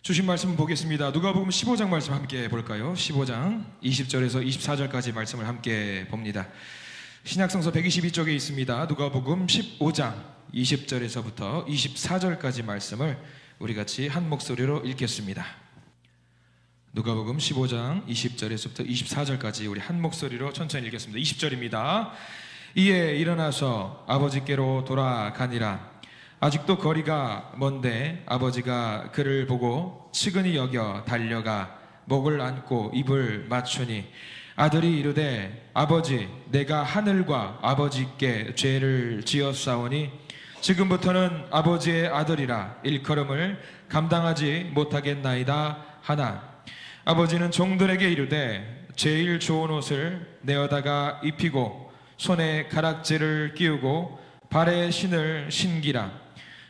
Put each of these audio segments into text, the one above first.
주신 말씀 보겠습니다. 누가복음 15장 말씀 함께 볼까요? 15장 20절에서 24절까지 말씀을 함께 봅니다. 신약성서 122쪽에 있습니다. 누가복음 15장 20절에서부터 24절까지 말씀을 우리 같이 한 목소리로 읽겠습니다. 누가복음 15장 20절에서부터 24절까지 우리 한 목소리로 천천히 읽겠습니다. 20절입니다. 이에 일어나서 아버지께로 돌아가니라. 아직도 거리가 먼데 아버지가 그를 보고 측은히 여겨 달려가 목을 안고 입을 맞추니 아들이 이르되 아버지 내가 하늘과 아버지께 죄를 지었사오니 지금부터는 아버지의 아들이라 일컬음을 감당하지 못하겠나이다 하나 아버지는 종들에게 이르되 제일 좋은 옷을 내어다가 입히고 손에 가락지를 끼우고 발에 신을 신기라.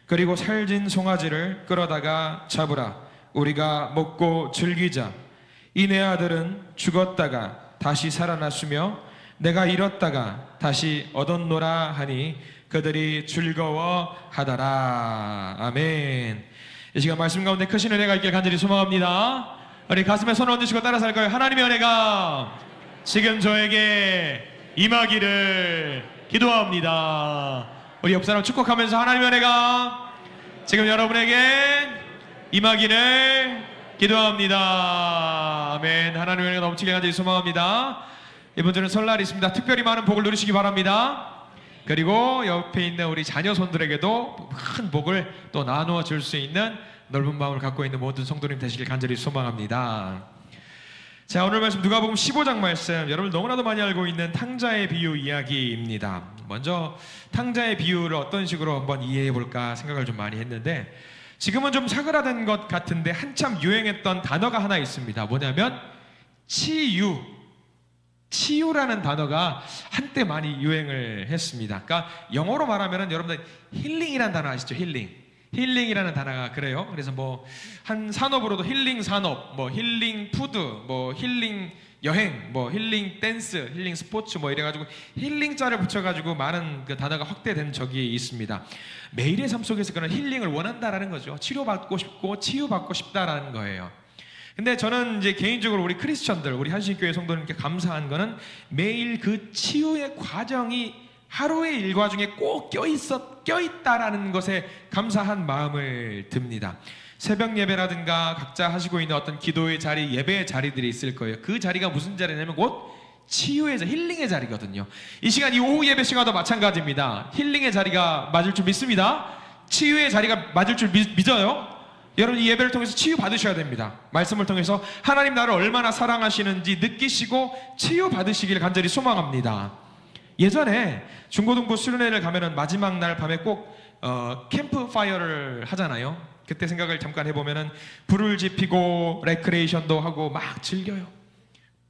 그리고 살진 송아지를 끌어다가 잡으라. 우리가 먹고 즐기자. 이 내 아들은 죽었다가 다시 살아났으며 내가 잃었다가 다시 얻었노라 하니 그들이 즐거워하더라. 아멘. 이 시간 말씀 가운데 크신 은혜가 있길 간절히 소망합니다. 우리 가슴에 손을 얹으시고 따라서 할까요? 하나님의 은혜가 지금 저에게 임하기를 기도합니다. 우리 옆 사람 축복하면서 하나님의 은혜가 지금 여러분에게 임하기를 기도합니다. 아멘. 하나님의 은혜가 넘치게 간절히 소망합니다. 이번 주는 설날이 있습니다. 특별히 많은 복을 누리시기 바랍니다. 그리고 옆에 있는 우리 자녀 손들에게도 큰 복을 또 나누어 줄 수 있는 넓은 마음을 갖고 있는 모든 성도님 되시길 간절히 소망합니다. 자, 오늘 말씀 누가복음 15장 말씀, 여러분 너무나도 많이 알고 있는 탕자의 비유 이야기입니다. 먼저 탕자의 비유를 어떤 식으로 한번 이해해 볼까 생각을 좀 많이 했는데, 지금은 좀 사그라든 것 같은데 한참 유행했던 단어가 하나 있습니다. 뭐냐면 치유라는 단어가 한때 많이 유행을 했습니다. 그러니까 영어로 말하면 여러분들 힐링이라는 단어 아시죠? 힐링이라는 단어가 그래요. 그래서 뭐 한 산업으로도 힐링 산업, 뭐 힐링 푸드, 뭐 힐링 여행, 뭐 힐링 댄스, 힐링 스포츠 뭐 이래가지고 힐링자를 붙여가지고 많은 그 단어가 확대된 적이 있습니다. 매일의 삶 속에서 그런 힐링을 원한다라는 거죠. 치료받고 싶고 치유받고 싶다라는 거예요. 근데 저는 이제 개인적으로 우리 크리스천들, 우리 한신교회 성도님께 감사한 거는 매일 그 치유의 과정이 하루의 일과 중에 꼭 껴있다라는 것에 감사한 마음을 듭니다. 새벽 예배라든가 각자 하시고 있는 어떤 기도의 자리, 예배의 자리들이 있을 거예요. 그 자리가 무슨 자리냐면 곧 치유의 자리, 힐링의 자리거든요. 이 시간, 이 오후 예배 시간도 마찬가지입니다. 힐링의 자리가 맞을 줄 믿습니다. 치유의 자리가 맞을 줄 믿어요. 여러분 이 예배를 통해서 치유 받으셔야 됩니다. 말씀을 통해서 하나님 나를 얼마나 사랑하시는지 느끼시고 치유 받으시길 간절히 소망합니다. 예전에 중고등부 수련회를 가면은 마지막 날 밤에 꼭 캠프파이어를 하잖아요. 그때 생각을 잠깐 해보면은 불을 지피고 레크레이션도 하고 막 즐겨요.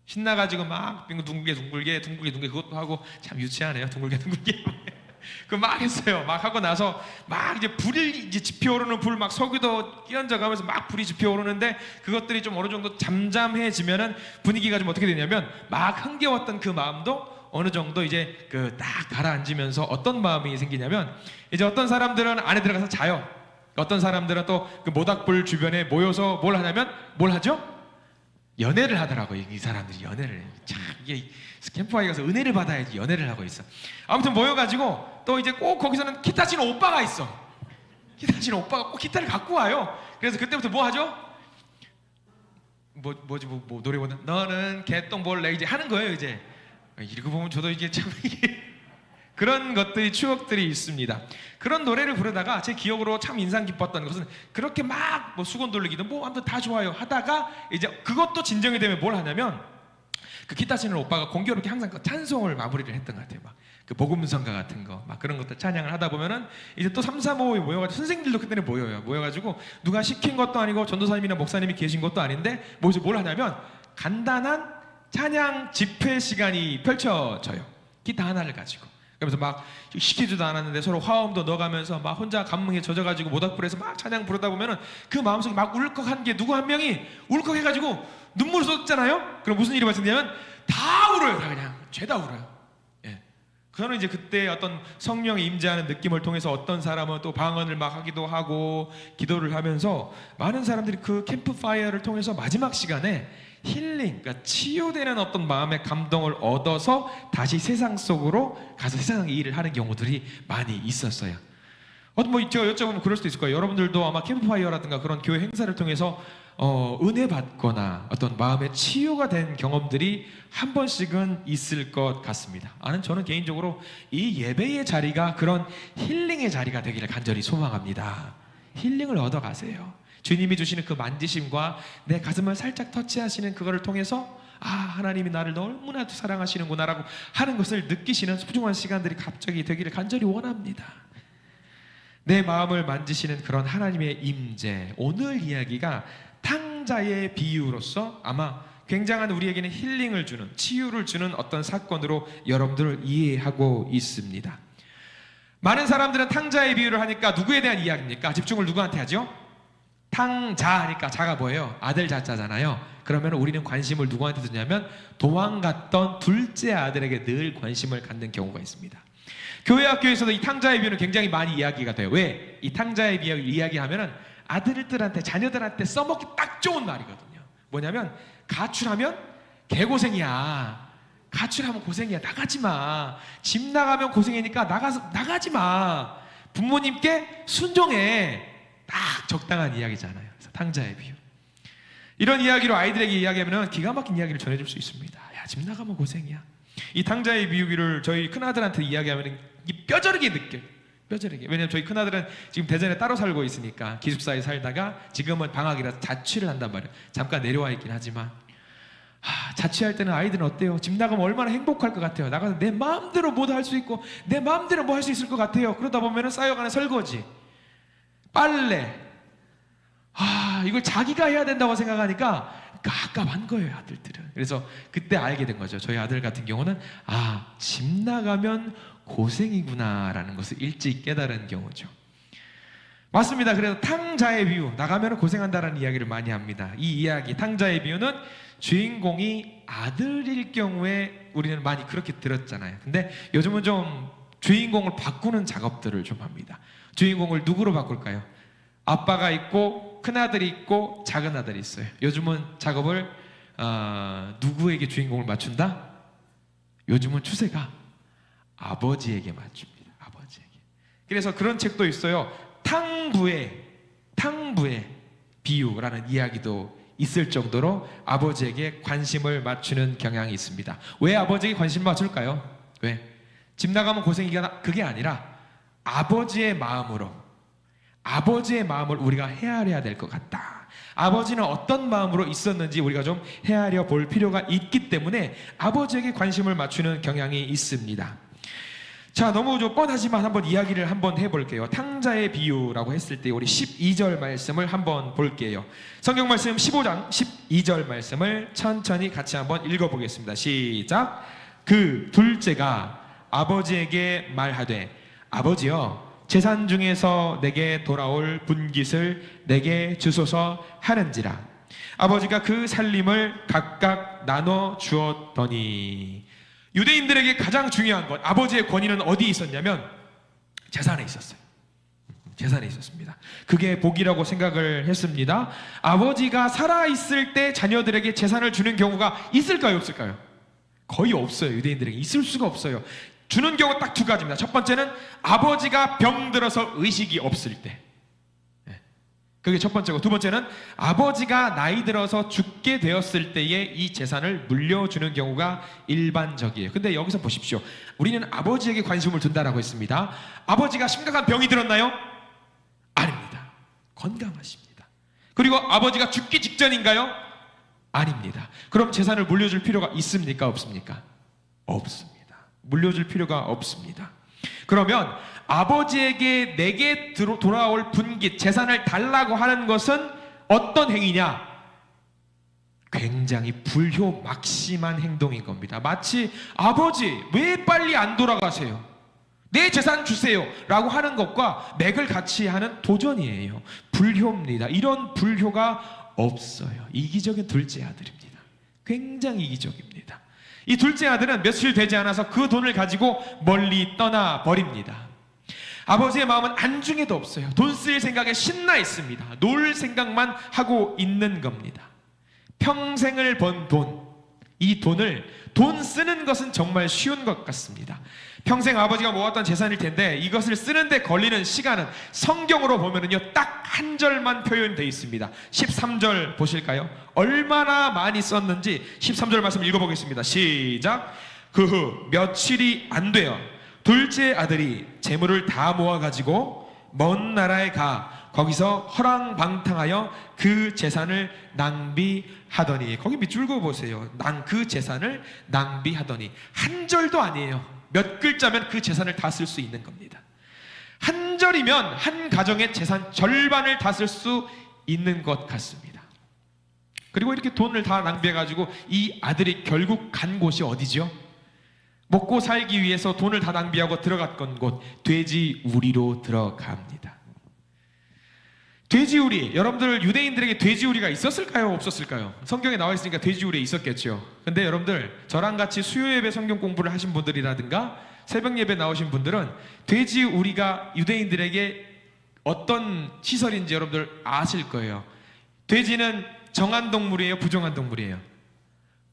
신나가지고 막 둥글게 그것도 하고 참 유치하네요. 둥글게 그 막 했어요. 막 하고 나서 막 이제 불이 이제 지피오르는 불 막 석유도 끼얹어가면서 막 불이 지피오르는데 그것들이 좀 어느 정도 잠잠해지면은 분위기가 좀 어떻게 되냐면 막 흥겨웠던 그 마음도 어느 정도 이제 그 딱 가라앉으면서 어떤 마음이 생기냐면 이제 어떤 사람들은 안에 들어가서 자요. 어떤 사람들은 또 그 모닥불 주변에 모여서 뭘 하냐면 뭘 하죠? 연애를 하더라고요. 이 사람들이 연애를. 참 이게 캠프파이어 가서 은혜를 받아야지 연애를 하고 있어. 아무튼 모여가지고 또 이제 꼭 거기서는 기타 치는 오빠가 있어. 기타 치는 오빠가 꼭 기타를 갖고 와요. 그래서 그때부터 뭐 하죠? 뭐 노래 보는 너는 개똥볼래 이제 하는 거예요. 이제 읽어보면 저도 이게 참 이게 그런 것들이 추억들이 있습니다. 그런 노래를 부르다가 제 기억으로 참 인상 깊었던 것은 그렇게 막 뭐 수건 돌리기도 뭐 아무튼 다 좋아요 하다가 이제 그것도 진정이 되면 뭘 하냐면 그 기타 치는 오빠가 공교롭게 항상 그 찬송을 마무리를 했던 것 같아요. 막 그 복음성가 같은 거 막 그런 것들 찬양을 하다 보면은 이제 또 3, 4, 5에 모여가지고 선생님들도 그때는 모여가지고 누가 시킨 것도 아니고 전도사님이나 목사님이 계신 것도 아닌데 모여서 뭘 하냐면 간단한 찬양 집회 시간이 펼쳐져요. 기타 하나를 가지고. 그러면서 막 시키지도 않았는데 서로 화음도 넣어가면서 막 혼자 감흥에 젖어가지고 모닥불에서 막 찬양 부르다 보면은 그 마음속에 막 울컥한 게 누구 한 명이 울컥해가지고 눈물을 쏟잖아요. 그럼 무슨 일이 발생되냐면 다 울어요. 다 그냥 죄다 울어요. 예. 저는 이제 그때 어떤 성령이 임재하는 느낌을 통해서 어떤 사람은 또 방언을 막 하기도 하고 기도를 하면서 많은 사람들이 그 캠프파이어를 통해서 마지막 시간에 힐링, 그러니까 치유되는 어떤 마음의 감동을 얻어서 다시 세상 속으로 가서 세상의 일을 하는 경우들이 많이 있었어요. 뭐 제가 여쭤보면 그럴 수도 있을 거예요. 여러분들도 아마 캠프파이어라든가 그런 교회 행사를 통해서 은혜 받거나 어떤 마음의 치유가 된 경험들이 한 번씩은 있을 것 같습니다. 저는 개인적으로 이 예배의 자리가 그런 힐링의 자리가 되기를 간절히 소망합니다. 힐링을 얻어가세요. 주님이 주시는 그 만지심과 내 가슴을 살짝 터치하시는 그거를 통해서 하나님이 나를 너무나도 사랑하시는구나라고 하는 것을 느끼시는 소중한 시간들이 갑자기 되기를 간절히 원합니다. 내 마음을 만지시는 그런 하나님의 임재, 오늘 이야기가 탕자의 비유로서 아마 굉장한 우리에게는 힐링을 주는, 치유를 주는 어떤 사건으로 여러분들을 이해하고 있습니다. 많은 사람들은 탕자의 비유를 하니까 누구에 대한 이야기입니까? 집중을 누구한테 하죠? 탕자 하니까 자가 뭐예요? 아들 자자잖아요. 그러면 우리는 관심을 누구한테 두냐면 도망갔던 둘째 아들에게 늘 관심을 갖는 경우가 있습니다. 교회 학교에서도 이 탕자의 비유는 굉장히 많이 이야기가 돼요. 왜? 이 탕자의 비유를 이야기하면은 아들들한테, 자녀들한테 써먹기 딱 좋은 말이거든요. 뭐냐면 가출하면 개고생이야. 가출하면 고생이야. 나가지 마. 집 나가면 고생이니까 나가지 마. 부모님께 순종해. 딱 적당한 이야기잖아요. 그래서 탕자의 비유. 이런 이야기로 아이들에게 이야기하면 기가 막힌 이야기를 전해줄 수 있습니다. 야, 집 나가면 고생이야. 이 탕자의 비유를 저희 큰아들한테 이야기하면 뼈저리게 느껴요. 뼈저리게. 왜냐면 저희 큰아들은 지금 대전에 따로 살고 있으니까 기숙사에 살다가 지금은 방학이라서 자취를 한단 말이에요. 잠깐 내려와 있긴 하지만 자취할 때는 아이들은 어때요? 집 나가면 얼마나 행복할 것 같아요. 나가서 내 마음대로 뭐도 할 수 있고 내 마음대로 뭐 할 수 있을 것 같아요. 그러다 보면 쌓여가는 설거지, 빨래, 이걸 자기가 해야 된다고 생각하니까 깝깝한 거예요, 아들들은. 그래서 그때 알게 된 거죠. 저희 아들 같은 경우는 집 나가면 고생이구나라는 것을 일찍 깨달은 경우죠. 맞습니다. 그래서 탕자의 비유, 나가면 고생한다라는 이야기를 많이 합니다. 이 이야기, 탕자의 비유는 주인공이 아들일 경우에 우리는 많이 그렇게 들었잖아요. 근데 요즘은 좀 주인공을 바꾸는 작업들을 좀 합니다. 주인공을 누구로 바꿀까요? 아빠가 있고 큰아들이 있고 작은아들이 있어요. 요즘은 작업을 누구에게 주인공을 맞춘다? 요즘은 추세가 아버지에게 맞춥니다. 아버지에게. 그래서 그런 책도 있어요. 탕부의 비유라는 이야기도 있을 정도로 아버지에게 관심을 맞추는 경향이 있습니다. 왜 아버지에게 관심을 맞출까요? 왜? 집 나가면 고생이가 그게 아니라 아버지의 마음을 우리가 헤아려야 될 것 같다. 아버지는 어떤 마음으로 있었는지 우리가 좀 헤아려 볼 필요가 있기 때문에 아버지에게 관심을 맞추는 경향이 있습니다. 자, 너무 좀 뻔하지만 한번 이야기를 한번 해볼게요. 탕자의 비유라고 했을 때 우리 12절 말씀을 한번 볼게요. 성경 말씀 15장 12절 말씀을 천천히 같이 한번 읽어보겠습니다. 시작. 그 둘째가 아버지에게 말하되 아버지여 재산 중에서 내게 돌아올 분깃을 내게 주소서 하는지라. 아버지가 그 살림을 각각 나눠 주었더니. 유대인들에게 가장 중요한 것, 아버지의 권위는 어디에 있었냐면 재산에 있었어요. 재산에 있었습니다. 그게 복이라고 생각을 했습니다. 아버지가 살아있을 때 자녀들에게 재산을 주는 경우가 있을까요, 없을까요? 거의 없어요. 유대인들에게 있을 수가 없어요. 주는 경우 딱 두 가지입니다. 첫 번째는 아버지가 병들어서 의식이 없을 때, 그게 첫 번째고, 두 번째는 아버지가 나이 들어서 죽게 되었을 때에 이 재산을 물려주는 경우가 일반적이에요. 근데 여기서 보십시오. 우리는 아버지에게 관심을 둔다라고 했습니다. 아버지가 심각한 병이 들었나요? 아닙니다. 건강하십니다. 그리고 아버지가 죽기 직전인가요? 아닙니다. 그럼 재산을 물려줄 필요가 있습니까, 없습니까? 없습니다. 물려줄 필요가 없습니다. 그러면 아버지에게 내게 돌아올 분깃, 재산을 달라고 하는 것은 어떤 행위냐? 굉장히 불효막심한 행동인 겁니다. 마치 아버지 왜 빨리 안 돌아가세요? 내 재산 주세요 라고 하는 것과 맥을 같이 하는 도전이에요. 불효입니다. 이런 불효가 없어요. 이기적인 둘째 아들입니다. 굉장히 이기적입니다. 이 둘째 아들은 며칠 되지 않아서 그 돈을 가지고 멀리 떠나 버립니다. 아버지의 마음은 안중에도 없어요. 돈 쓸 생각에 신나 있습니다. 놀 생각만 하고 있는 겁니다. 평생을 번 돈, 이 돈 쓰는 것은 정말 쉬운 것 같습니다. 평생 아버지가 모았던 재산일 텐데 이것을 쓰는데 걸리는 시간은 성경으로 보면은요 딱 한 절만 표현되어 있습니다. 13절 보실까요? 얼마나 많이 썼는지 13절 말씀 읽어보겠습니다. 시작. 그 후 며칠이 안 되어 둘째 아들이 재물을 다 모아가지고 먼 나라에 가 거기서 허랑방탕하여 그 재산을 낭비하더니, 거기 밑줄 그어보세요. 그 재산을 낭비하더니. 한 절도 아니에요. 몇 글자면 그 재산을 다 쓸 수 있는 겁니다. 한 절이면 한 가정의 재산 절반을 다 쓸 수 있는 것 같습니다. 그리고 이렇게 돈을 다 낭비해가지고 이 아들이 결국 간 곳이 어디죠? 먹고 살기 위해서 돈을 다 낭비하고 들어갔던 곳, 돼지우리로 들어갑니다. 돼지우리, 여러분들 유대인들에게 돼지우리가 있었을까요? 없었을까요? 성경에 나와 있으니까 돼지우리 있었겠죠. 근데 여러분들 저랑 같이 수요예배 성경 공부를 하신 분들이라든가 새벽 예배 나오신 분들은 돼지우리가 유대인들에게 어떤 시설인지 여러분들 아실 거예요. 돼지는 정한 동물이에요? 부정한 동물이에요?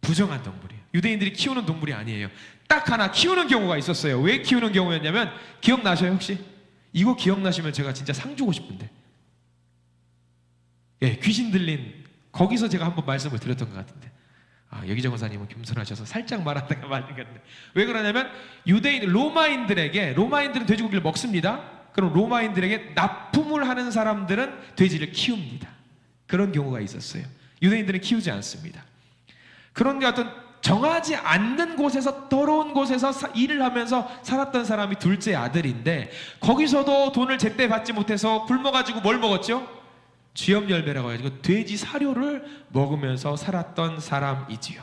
부정한 동물이에요. 유대인들이 키우는 동물이 아니에요. 딱 하나 키우는 경우가 있었어요. 왜 키우는 경우였냐면, 기억나셔요 혹시? 이거 기억나시면 제가 진짜 상 주고 싶은데, 예, 귀신 들린 거기서 제가 한번 말씀을 드렸던 것 같은데, 여기정 원사님은 겸손하셔서 살짝 말하다가 말린 것 같은데, 왜 그러냐면 로마인들은 돼지고기를 먹습니다. 그럼 로마인들에게 납품을 하는 사람들은 돼지를 키웁니다. 그런 경우가 있었어요. 유대인들은 키우지 않습니다. 그런 어떤 정하지 않는 곳에서, 더러운 곳에서 일을 하면서 살았던 사람이 둘째 아들인데, 거기서도 돈을 제때 받지 못해서 굶어가지고 뭘 먹었죠? 쥐염열매라고 해가지고 돼지 사료를 먹으면서 살았던 사람이지요.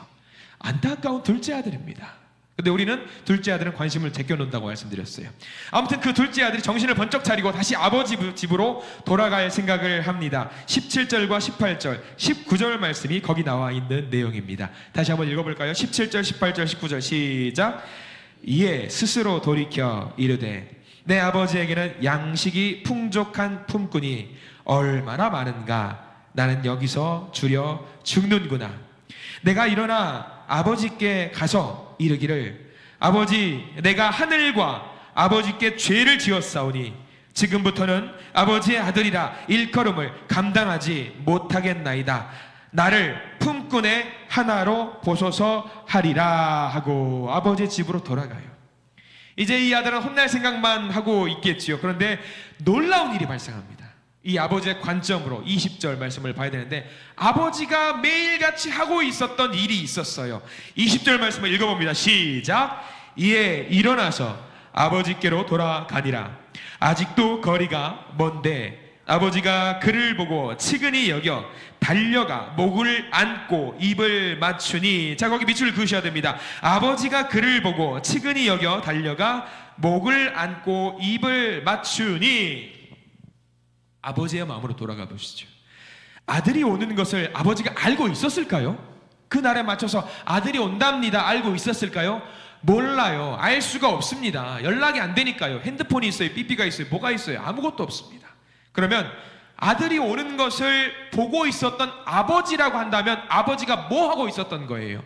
안타까운 둘째 아들입니다. 근데 우리는 둘째 아들은 관심을 제껴놓는다고 말씀드렸어요. 아무튼 그 둘째 아들이 정신을 번쩍 차리고 다시 아버지 집으로 돌아갈 생각을 합니다. 17절과 18절, 19절 말씀이 거기 나와 있는 내용입니다. 다시 한번 읽어볼까요? 17절, 18절, 19절 시작. 이에 스스로 돌이켜 이르되 내 아버지에게는 양식이 풍족한 품꾼이 얼마나 많은가. 나는 여기서 주려 죽는구나. 내가 일어나 아버지께 가서 이르기를, 아버지, 내가 하늘과 아버지께 죄를 지었사오니 지금부터는 아버지의 아들이라 일컬음을 감당하지 못하겠나이다. 나를 품꾼의 하나로 보소서 하리라 하고 아버지 집으로 돌아가요. 이제 이 아들은 혼날 생각만 하고 있겠지요. 그런데 놀라운 일이 발생합니다. 이 아버지의 관점으로 20절 말씀을 봐야 되는데, 아버지가 매일같이 하고 있었던 일이 있었어요. 20절 말씀을 읽어봅니다. 시작. 이에 일어나서 아버지께로 돌아가니라. 아직도 거리가 먼데 아버지가 그를 보고 측은히 여겨 달려가 목을 안고 입을 맞추니. 자, 거기 밑줄 그으셔야 됩니다. 아버지가 그를 보고 측은히 여겨 달려가 목을 안고 입을 맞추니. 아버지의 마음으로 돌아가 보시죠. 아들이 오는 것을 아버지가 알고 있었을까요? 그 날에 맞춰서 아들이 온답니다 알고 있었을까요? 몰라요. 알 수가 없습니다. 연락이 안 되니까요. 핸드폰이 있어요, 삐삐가 있어요, 뭐가 있어요? 아무것도 없습니다. 그러면 아들이 오는 것을 보고 있었던 아버지라고 한다면 아버지가 뭐 하고 있었던 거예요?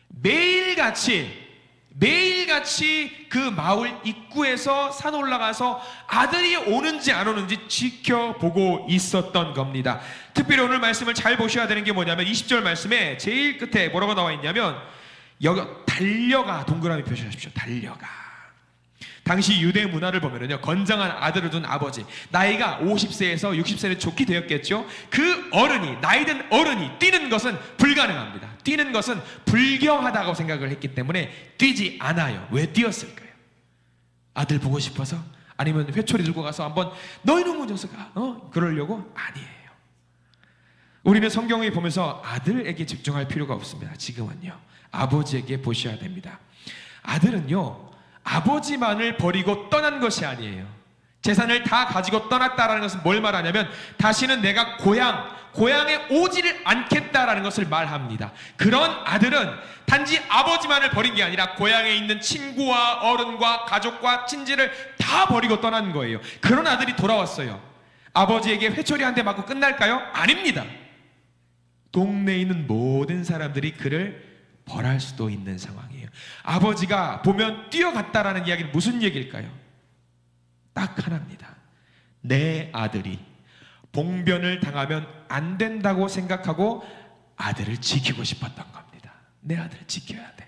매일같이 그 마을 입구에서 산 올라가서 아들이 오는지 안 오는지 지켜보고 있었던 겁니다. 특별히 오늘 말씀을 잘 보셔야 되는 게 뭐냐면 20절 말씀에 제일 끝에 뭐라고 나와 있냐면, 여기 달려가, 동그라미 표시하십시오. 달려가. 당시 유대 문화를 보면요, 건장한 아들을 둔 아버지, 나이가 50세에서 60세는 좋게 되었겠죠. 그 어른이, 나이든 어른이 뛰는 것은 불가능합니다. 뛰는 것은 불경하다고 생각을 했기 때문에 뛰지 않아요. 왜 뛰었을까요? 아들 보고 싶어서? 아니면 회초리 들고 가서 한번 너 이놈의 녀석아, 그러려고? 아니에요. 우리는 성경을 보면서 아들에게 집중할 필요가 없습니다. 지금은요, 아버지에게 보셔야 됩니다. 아들은요, 아버지만을 버리고 떠난 것이 아니에요. 재산을 다 가지고 떠났다라는 것은 뭘 말하냐면 다시는 내가 고향에 오지를 않겠다라는 것을 말합니다. 그런 아들은 단지 아버지만을 버린 게 아니라 고향에 있는 친구와 어른과 가족과 친지를 다 버리고 떠난 거예요. 그런 아들이 돌아왔어요. 아버지에게 회초리 한 대 맞고 끝날까요? 아닙니다. 동네에 있는 모든 사람들이 그를 벌할 수도 있는 상황이에요. 아버지가 보면 뛰어갔다라는 이야기는 무슨 얘기일까요? 딱 하나입니다. 내 아들이 봉변을 당하면 안 된다고 생각하고 아들을 지키고 싶었던 겁니다. 내 아들을 지켜야 돼.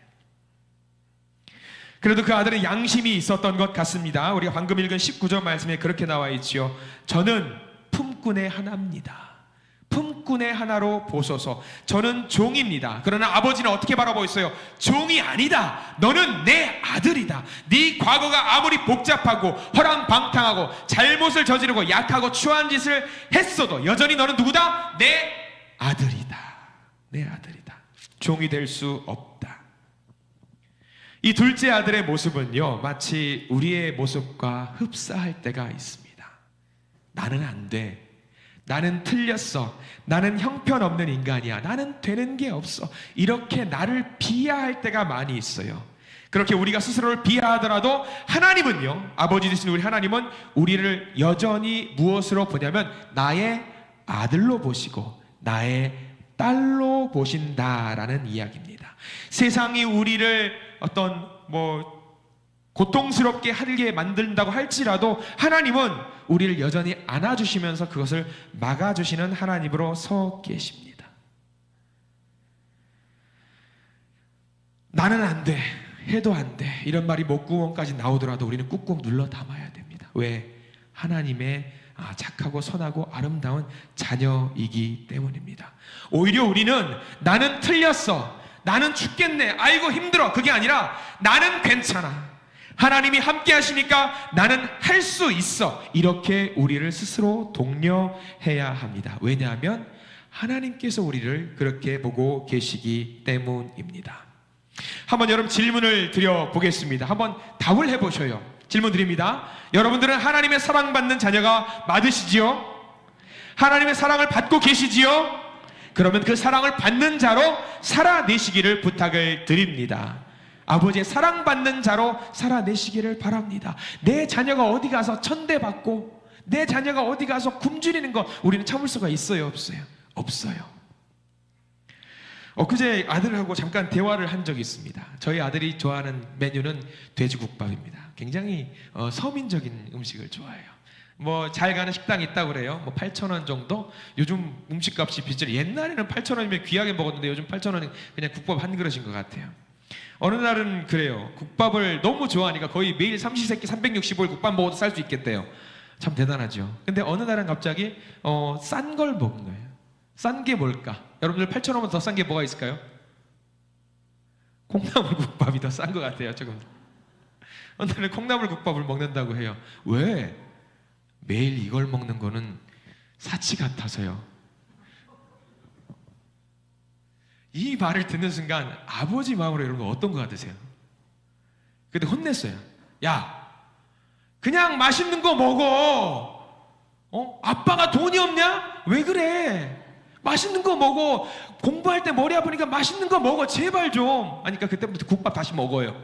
그래도 그 아들은 양심이 있었던 것 같습니다. 우리가 방금 읽은 19절 말씀에 그렇게 나와 있지요. 저는 품꾼의 하나입니다. 품꾼의 하나로 보소서. 저는 종입니다. 그러나 아버지는 어떻게 바라보고 있어요? 종이 아니다. 너는 내 아들이다. 네 과거가 아무리 복잡하고 허랑방탕하고 잘못을 저지르고 약하고 추한 짓을 했어도 여전히 너는 누구다? 내 아들이다. 내 아들이다. 종이 될 수 없다. 이 둘째 아들의 모습은요, 마치 우리의 모습과 흡사할 때가 있습니다. 나는 안 돼. 나는 틀렸어. 나는 형편없는 인간이야. 나는 되는 게 없어. 이렇게 나를 비하할 때가 많이 있어요. 그렇게 우리가 스스로를 비하하더라도 하나님은요, 아버지 되신 우리 하나님은 우리를 여전히 무엇으로 보냐면 나의 아들로 보시고 나의 딸로 보신다라는 이야기입니다. 세상이 우리를 어떤 고통스럽게 하게 만든다고 할지라도 하나님은 우리를 여전히 안아주시면서 그것을 막아주시는 하나님으로 서 계십니다. 나는 안 돼, 해도 안 돼, 이런 말이 목구멍까지 나오더라도 우리는 꾹꾹 눌러 담아야 됩니다. 왜? 하나님의 착하고 선하고 아름다운 자녀이기 때문입니다. 오히려 우리는 나는 틀렸어, 나는 죽겠네, 아이고 힘들어, 그게 아니라 나는 괜찮아, 하나님이 함께 하시니까 나는 할 수 있어, 이렇게 우리를 스스로 독려해야 합니다. 왜냐하면 하나님께서 우리를 그렇게 보고 계시기 때문입니다. 한번 여러분 질문을 드려보겠습니다. 한번 답을 해보셔요. 질문 드립니다. 여러분들은 하나님의 사랑받는 자녀가 맞으시지요? 하나님의 사랑을 받고 계시지요? 그러면 그 사랑을 받는 자로 살아내시기를 부탁을 드립니다. 아버지의 사랑받는 자로 살아내시기를 바랍니다. 내 자녀가 어디 가서 천대받고 내 자녀가 어디 가서 굶주리는 거 우리는 참을 수가 있어요? 없어요? 없어요. 엊그제 아들하고 잠깐 대화를 한 적이 있습니다. 저희 아들이 좋아하는 메뉴는 돼지국밥입니다. 굉장히 서민적인 음식을 좋아해요. 잘 가는 식당이 있다고 그래요. 8,000원 정도? 요즘 음식값이 비싸요. 옛날에는 8,000원이면 귀하게 먹었는데 요즘 8,000원은 그냥 국밥 한 그릇인 것 같아요. 어느 날은 그래요. 국밥을 너무 좋아하니까 거의 매일 삼시세끼 365일 국밥 먹어도 살 수 있겠대요. 참 대단하죠. 근데 어느 날은 갑자기 싼 걸 먹는 거예요. 싼 게 뭘까? 여러분들 8,000원보다 더 싼 게 뭐가 있을까요? 콩나물국밥이 더 싼 것 같아요. 조금. 어느 날은 콩나물국밥을 먹는다고 해요. 왜? 매일 이걸 먹는 거는 사치 같아서요. 이 말을 듣는 순간 아버지 마음으로 여러분 어떤 것 같으세요? 근데 혼냈어요. 야, 그냥 맛있는 거 먹어. 아빠가 돈이 없냐? 왜 그래? 맛있는 거 먹어. 공부할 때 머리 아프니까 맛있는 거 먹어. 제발 좀. 하니까 그때부터 국밥 다시 먹어요.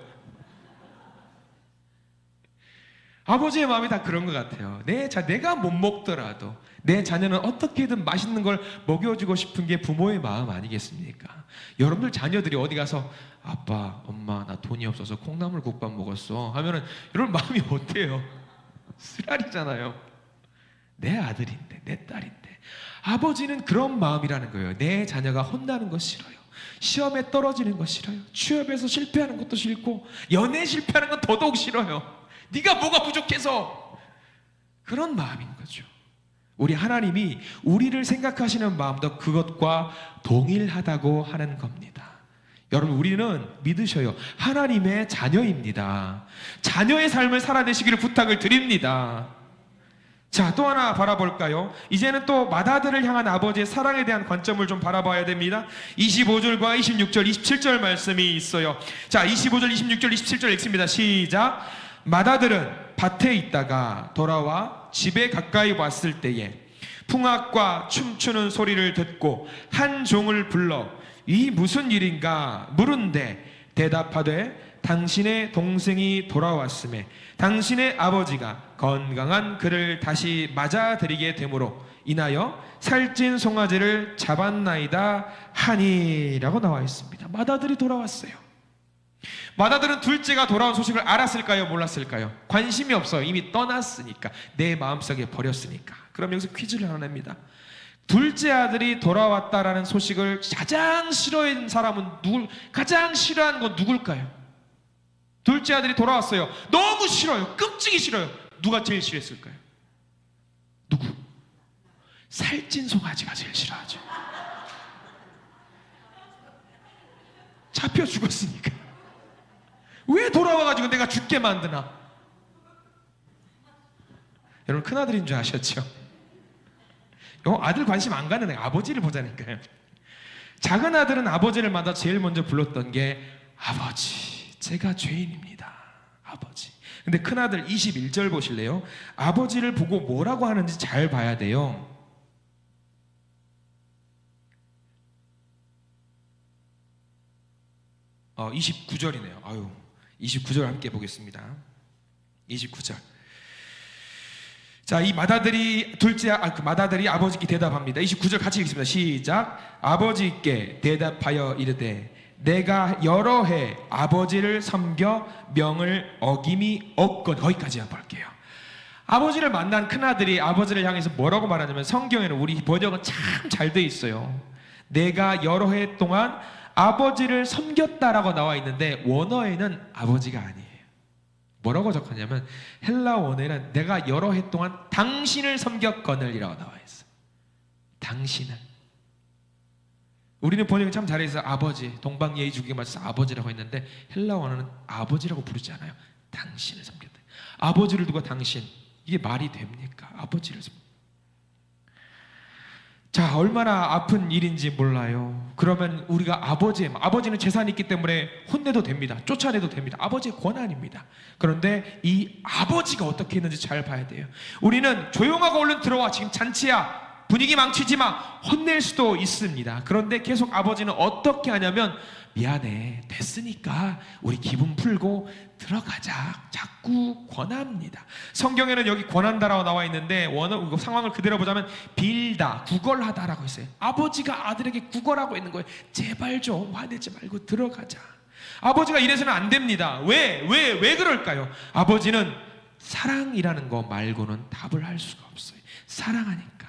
아버지의 마음이 다 그런 것 같아요. 내가 못 먹더라도 내 자녀는 어떻게든 맛있는 걸 먹여주고 싶은 게 부모의 마음 아니겠습니까? 여러분들 자녀들이 어디 가서 아빠, 엄마, 나 돈이 없어서 콩나물 국밥 먹었어 하면은 여러분 마음이 어때요? 쓰라리잖아요. 내 아들인데, 내 딸인데. 아버지는 그런 마음이라는 거예요. 내 자녀가 혼나는 거 싫어요. 시험에 떨어지는 거 싫어요. 취업에서 실패하는 것도 싫고 연애에 실패하는 건 더더욱 싫어요. 네가 뭐가 부족해서. 그런 마음인 거죠. 우리 하나님이 우리를 생각하시는 마음도 그것과 동일하다고 하는 겁니다. 여러분, 우리는 믿으셔요. 하나님의 자녀입니다. 자녀의 삶을 살아내시기를 부탁을 드립니다. 자, 또 하나 바라볼까요? 이제는 또 맏아들을 향한 아버지의 사랑에 대한 관점을 좀 바라봐야 됩니다. 25절과 26절, 27절 말씀이 있어요. 자, 25절, 26절, 27절 읽습니다. 시작. 맏아들은 밭에 있다가 돌아와 집에 가까이 왔을 때에 풍악과 춤추는 소리를 듣고 한 종을 불러 이 무슨 일인가 물은데 대답하되 당신의 동생이 돌아왔음에 당신의 아버지가 건강한 그를 다시 맞아들이게 되므로 인하여 살찐 송아지를 잡았나이다 하니라고 나와 있습니다. 맏아들이 돌아왔어요. 맏아들은 둘째가 돌아온 소식을 알았을까요? 몰랐을까요? 관심이 없어요. 이미 떠났으니까, 내 마음속에 버렸으니까. 그럼 여기서 퀴즈를 하나 냅니다. 둘째 아들이 돌아왔다라는 소식을 가장 싫어하는 사람은 가장 싫어하는 건 누굴까요? 둘째 아들이 돌아왔어요. 너무 싫어요. 끔찍이 싫어요. 누가 제일 싫어했을까요? 누구? 살찐 송아지가 제일 싫어하죠. 잡혀 죽었으니까. 왜 돌아와가지고 내가 죽게 만드나? 여러분, 큰아들인 줄 아셨죠? 아들 관심 안 가는 애, 아버지를 보자니까요. 작은 아들은 아버지를 만나 제일 먼저 불렀던 게 아버지, 제가 죄인입니다. 아버지. 근데 큰아들 21절 보실래요? 아버지를 보고 뭐라고 하는지 잘 봐야 돼요. 29절이네요. 29절 함께 보겠습니다. 29절. 자, 이 맏아들이 맏아들이 아버지께 대답합니다. 29절 같이 읽습니다. 시작. 아버지께 대답하여 이르되 내가 여러 해 아버지를 섬겨 명을 어김이 없거든. 거기까지 볼게요. 아버지를 만난 큰아들이 아버지를 향해서 뭐라고 말하냐면, 성경에는 우리 번역은 참 잘 돼 있어요. 내가 여러 해 동안 아버지를 섬겼다라고 나와 있는데 원어에는 아버지가 아니에요. 뭐라고 적혔냐면 헬라 원어에는 내가 여러 해 동안 당신을 섬겼거늘이라고 나와 있어요. 당신을. 우리는 번역이 참 잘해서 아버지, 동방예의주기에 맞춰서 아버지라고 했는데 헬라 원어는 아버지라고 부르지 않아요. 당신을 섬겼다. 아버지를 두고 당신, 이게 말이 됩니까? 아버지를 섬겼다. 자, 얼마나 아픈 일인지 몰라요. 그러면 우리가 아버지는 재산이 있기 때문에 혼내도 됩니다. 쫓아내도 됩니다. 아버지의 권한입니다. 그런데 이 아버지가 어떻게 했는지 잘 봐야 돼요. 우리는 조용하고 얼른 들어와, 지금 잔치야, 분위기 망치지 마, 혼낼 수도 있습니다. 그런데 계속 아버지는 어떻게 하냐면, 미안해, 됐으니까 우리 기분 풀고 들어가자, 자꾸 권합니다. 성경에는 여기 권한다라고 나와 있는데 원어 상황을 그대로 보자면 빌다, 구걸하다라고 있어요. 아버지가 아들에게 구걸하고 있는 거예요. 제발 좀 화내지 말고 들어가자. 아버지가 이래서는 안 됩니다. 왜 그럴까요? 아버지는 사랑이라는 거 말고는 답을 할 수가 없어요. 사랑하니까.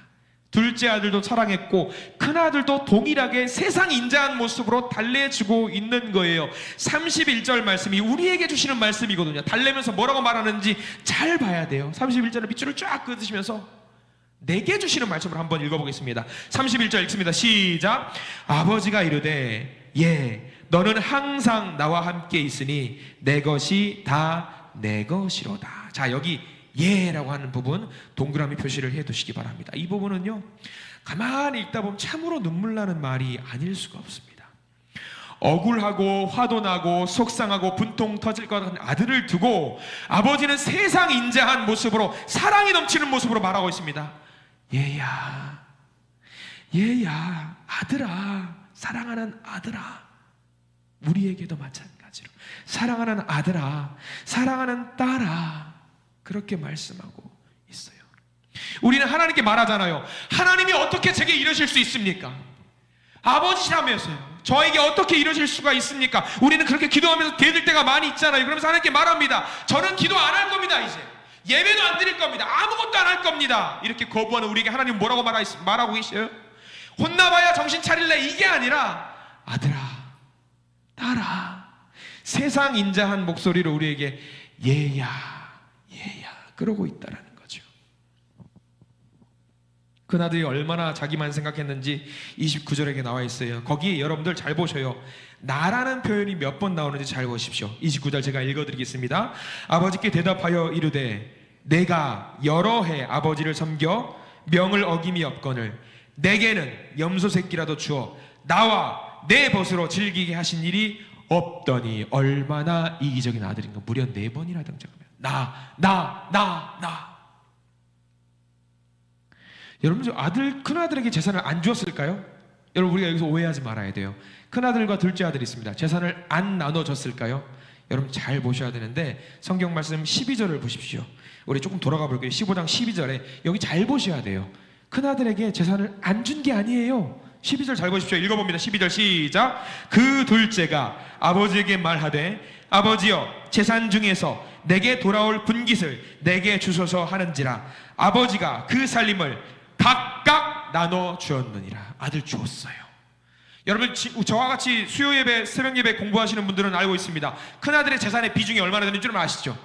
둘째 아들도 사랑했고 큰아들도 동일하게 세상 인자한 모습으로 달래주고 있는 거예요. 31절 말씀이 우리에게 주시는 말씀이거든요. 달래면서 뭐라고 말하는지 잘 봐야 돼요. 31절을 밑줄을 쫙 그으시면서 내게 주시는 말씀을 한번 읽어보겠습니다. 31절 읽습니다. 시작. 아버지가 이르되 너는 항상 나와 함께 있으니 내 것이 다 내 것이로다. 자, 여기 예라고 하는 부분 동그라미 표시를 해두시기 바랍니다. 이 부분은요, 가만히 읽다 보면 참으로 눈물 나는 말이 아닐 수가 없습니다. 억울하고 화도 나고 속상하고 분통 터질 것 같은 아들을 두고 아버지는 세상 인자한 모습으로, 사랑이 넘치는 모습으로 말하고 있습니다. 얘야, 아들아, 사랑하는 아들아. 우리에게도 마찬가지로 사랑하는 아들아, 사랑하는 딸아, 그렇게 말씀하고 있어요. 우리는 하나님께 말하잖아요. 하나님이 어떻게 제게 이러실 수 있습니까? 아버지라면서요. 저에게 어떻게 이러실 수가 있습니까? 우리는 그렇게 기도하면서 대들 때가 많이 있잖아요. 그러면서 하나님께 말합니다. 저는 기도 안 할 겁니다. 이제 예배도 안 드릴 겁니다. 아무것도 안 할 겁니다. 이렇게 거부하는 우리에게 하나님 뭐라고 말하고 계셔요? 혼나봐야 정신 차릴래? 이게 아니라 아들아, 딸아, 세상 인자한 목소리로 우리에게 얘야 그러고 있다라는 거죠. 그나들이 얼마나 자기만 생각했는지 29절에 나와 있어요. 거기 여러분들 잘 보셔요. 나라는 표현이 몇 번 나오는지 잘 보십시오. 29절 제가 읽어드리겠습니다. 아버지께 대답하여 이르되 내가 여러 해 아버지를 섬겨 명을 어김이 없거늘 내게는 염소 새끼라도 주어 나와 내 벗으로 즐기게 하신 일이 없더니. 얼마나 이기적인 아들인가. 무려 4번이나 등장합니다. 나. 여러분, 큰아들에게 재산을 안 주었을까요? 여러분, 우리가 여기서 오해하지 말아야 돼요. 큰아들과 둘째 아들이 있습니다. 재산을 안 나눠줬을까요? 여러분 잘 보셔야 되는데 성경 말씀 12절을 보십시오. 우리 조금 돌아가 볼게요. 15장 12절에 여기 잘 보셔야 돼요. 큰아들에게 재산을 안 준 게 아니에요. 12절 잘 보십시오. 읽어봅니다. 12절 시작. 그 둘째가 아버지에게 말하되 아버지여 재산 중에서 내게 돌아올 분깃을 내게 주소서 하는지라. 아버지가 그 살림을 각각 나눠 주었느니라. 아들 주었어요. 여러분, 저와 같이 수요 예배, 새벽 예배 공부하시는 분들은 알고 있습니다. 큰아들의 재산의 비중이 얼마나 되는 줄 아시죠?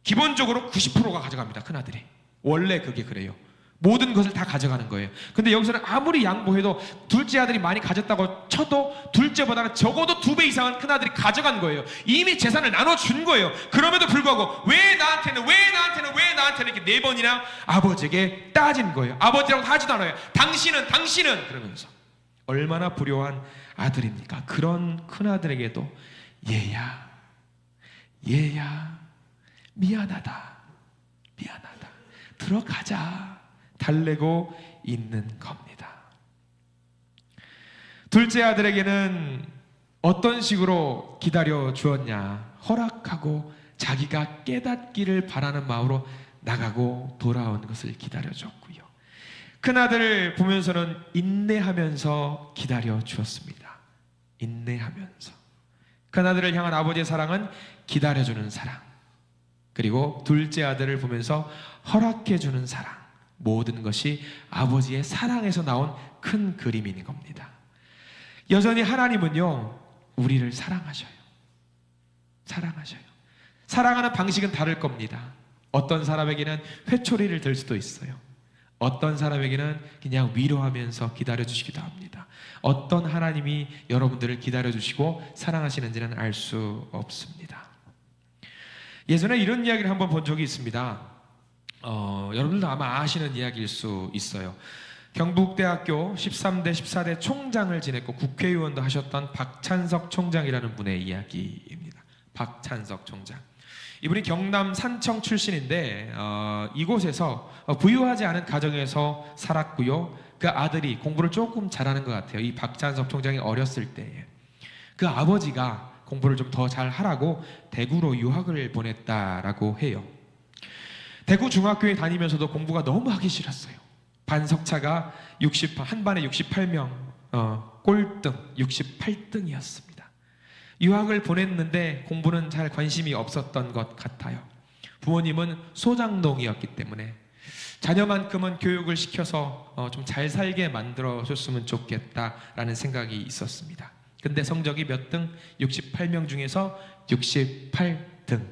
기본적으로 90%가 가져갑니다. 큰아들이. 원래 그게 그래요. 모든 것을 다 가져가는 거예요. 근데 여기서는 아무리 양보해도 둘째 아들이 많이 가졌다고 쳐도 둘째보다는 적어도 2배 이상은 큰아들이 가져간 거예요. 이미 재산을 나눠준 거예요. 그럼에도 불구하고 왜 나한테는 이렇게 4번이나 아버지에게 따진 거예요. 아버지라고 하지도 않아요. 당신은 그러면서. 얼마나 불효한 아들입니까? 그런 큰아들에게도 얘야 미안하다 들어가자 달래고 있는 겁니다. 둘째 아들에게는 어떤 식으로 기다려 주었냐? 허락하고 자기가 깨닫기를 바라는 마음으로 나가고 돌아온 것을 기다려 줬고요. 큰아들을 보면서는 인내하면서 기다려 주었습니다. 인내하면서. 큰아들을 향한 아버지의 사랑은 기다려주는 사랑, 그리고 둘째 아들을 보면서 허락해주는 사랑, 모든 것이 아버지의 사랑에서 나온 큰 그림인 겁니다. 여전히 하나님은요, 우리를 사랑하셔요. 사랑하는 방식은 다를 겁니다. 어떤 사람에게는 회초리를 들 수도 있어요. 어떤 사람에게는 그냥 위로하면서 기다려주시기도 합니다. 어떤 하나님이 여러분들을 기다려주시고 사랑하시는지는 알 수 없습니다. 예전에 이런 이야기를 한번 본 적이 있습니다. 여러분들도 아마 아시는 이야기일 수 있어요. 경북대학교 13대 14대 총장을 지냈고 국회의원도 하셨던 박찬석 총장이라는 분의 이야기입니다. 박찬석 총장. 이분이 경남 산청 출신인데 이곳에서 부유하지 않은 가정에서 살았고요. 그 아들이 공부를 조금 잘하는 것 같아요. 이 박찬석 총장이 어렸을 때에 그 아버지가 공부를 좀 더 잘하라고 대구로 유학을 보냈다라고 해요. 대구 중학교에 다니면서도 공부가 너무 하기 싫었어요. 반석차가 한 반에 68명, 꼴등 68등이었습니다. 유학을 보냈는데 공부는 잘 관심이 없었던 것 같아요. 부모님은 소장농이었기 때문에 자녀만큼은 교육을 시켜서 좀 잘 살게 만들어줬으면 좋겠다라는 생각이 있었습니다. 근데 성적이 몇 등? 68명 중에서 68등.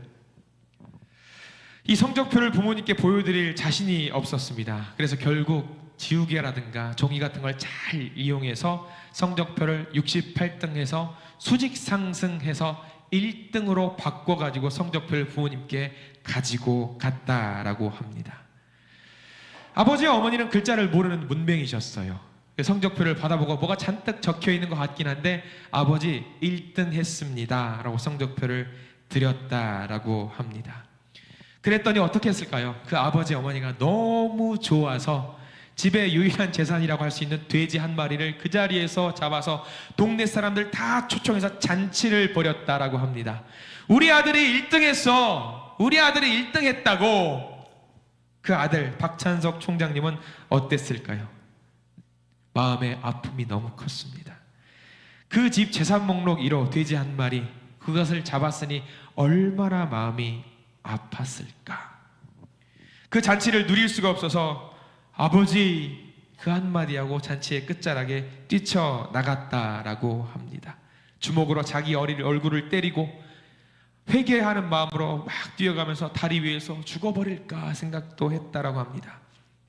이 성적표를 부모님께 보여드릴 자신이 없었습니다. 그래서 결국 지우개라든가 종이 같은 걸 잘 이용해서 성적표를 68등해서 수직 상승해서 1등으로 바꿔가지고 성적표를 부모님께 가지고 갔다라고 합니다. 아버지와 어머니는 글자를 모르는 문맹이셨어요. 성적표를 받아보고 뭐가 잔뜩 적혀있는 것 같긴 한데 아버지 1등 했습니다 라고 성적표를 드렸다라고 합니다. 그랬더니 어떻게 했을까요? 그 아버지 어머니가 너무 좋아서 집의 유일한 재산이라고 할 수 있는 돼지 한 마리를 그 자리에서 잡아서 동네 사람들 다 초청해서 잔치를 벌였다라고 합니다. 우리 아들이 1등했어. 우리 아들이 1등했다고. 그 아들 박찬석 총장님은 어땠을까요? 마음의 아픔이 너무 컸습니다. 그 집 재산 목록 1호 돼지 한 마리, 그것을 잡았으니 얼마나 마음이 아팠을까. 그 잔치를 누릴 수가 없어서 아버지 그 한마디 하고 잔치의 끝자락에 뛰쳐나갔다라고 합니다. 주먹으로 자기 어린 얼굴을 때리고 회개하는 마음으로 막 뛰어가면서 다리 위에서 죽어버릴까 생각도 했다라고 합니다.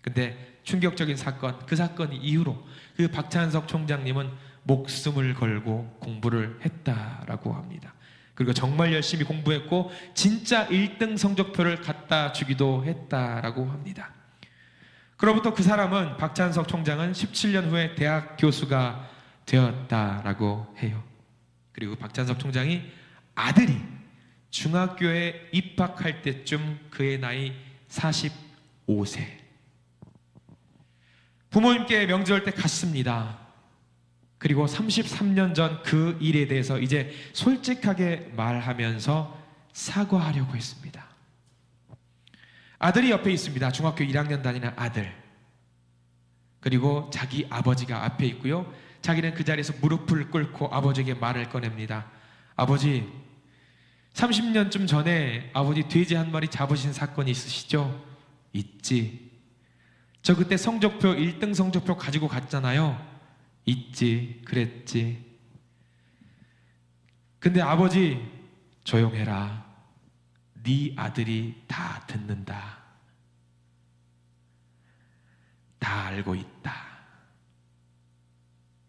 근데 충격적인 사건, 그 사건 이후로 그 박찬석 총장님은 목숨을 걸고 공부를 했다라고 합니다. 그리고 정말 열심히 공부했고 진짜 1등 성적표를 갖다 주기도 했다라고 합니다. 그로부터 그 사람은, 박찬석 총장은 17년 후에 대학 교수가 되었다라고 해요. 그리고 박찬석 총장이 아들이 중학교에 입학할 때쯤 그의 나이 45세. 부모님께 명절 때 갔습니다. 그리고 33년 전 그 일에 대해서 이제 솔직하게 말하면서 사과하려고 했습니다. 아들이 옆에 있습니다. 중학교 1학년 다니는 아들. 그리고 자기 아버지가 앞에 있고요. 자기는 그 자리에서 무릎을 꿇고 아버지에게 말을 꺼냅니다. 아버지, 30년쯤 전에 아버지 돼지 한 마리 잡으신 사건이 있으시죠? 있지. 저 그때 성적표 1등 성적표 가지고 갔잖아요. 있지. 그랬지. 근데 아버지, 조용해라. 네 아들이 다 듣는다. 다 알고 있다.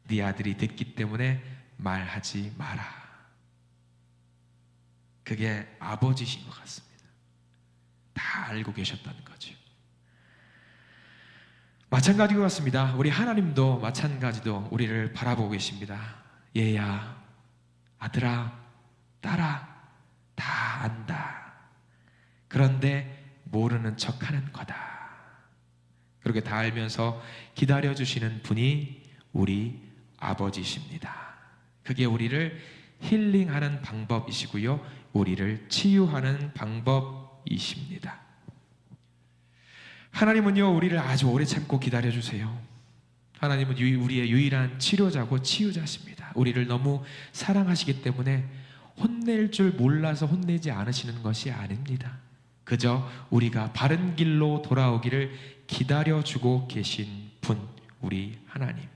네 아들이 듣기 때문에 말하지 마라. 그게 아버지신 것 같습니다. 다 알고 계셨다는 거죠. 마찬가지 것 같습니다. 우리 하나님도 마찬가지로 우리를 바라보고 계십니다. 얘야, 아들아, 딸아, 다 안다. 그런데 모르는 척하는 거다. 그렇게 다 알면서 기다려주시는 분이 우리 아버지십니다. 그게 우리를 힐링하는 방법이시고요, 우리를 치유하는 방법이십니다. 하나님은요, 우리를 아주 오래 참고 기다려주세요. 하나님은 우리의 유일한 치료자고 치유자십니다. 우리를 너무 사랑하시기 때문에 혼낼 줄 몰라서 혼내지 않으시는 것이 아닙니다. 그저 우리가 바른 길로 돌아오기를 기다려주고 계신 분, 우리 하나님.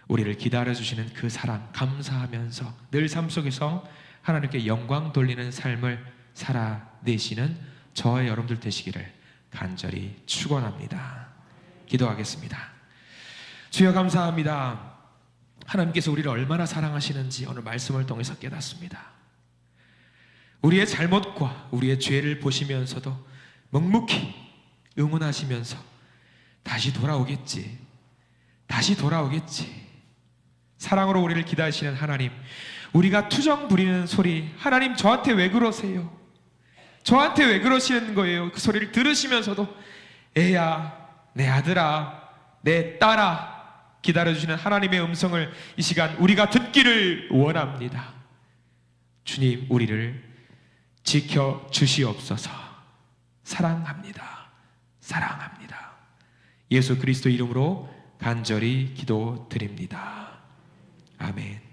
우리를 기다려주시는 그 사랑 감사하면서 늘 삶 속에서 하나님께 영광 돌리는 삶을 살아내시는 저와 여러분들 되시기를 간절히 축원합니다. 기도하겠습니다. 주여 감사합니다. 하나님께서 우리를 얼마나 사랑하시는지 오늘 말씀을 통해서 깨닫습니다. 우리의 잘못과 우리의 죄를 보시면서도 묵묵히 응원하시면서 다시 돌아오겠지, 다시 돌아오겠지, 사랑으로 우리를 기다리시는 하나님, 우리가 투정 부리는 소리, 하나님 저한테 왜 그러세요? 저한테 왜 그러시는 거예요? 그 소리를 들으시면서도 애야, 내 아들아, 내 딸아, 기다려주시는 하나님의 음성을 이 시간 우리가 듣기를 원합니다. 주님, 우리를 지켜주시옵소서. 사랑합니다. 사랑합니다. 예수 그리스도 이름으로 간절히 기도드립니다. 아멘.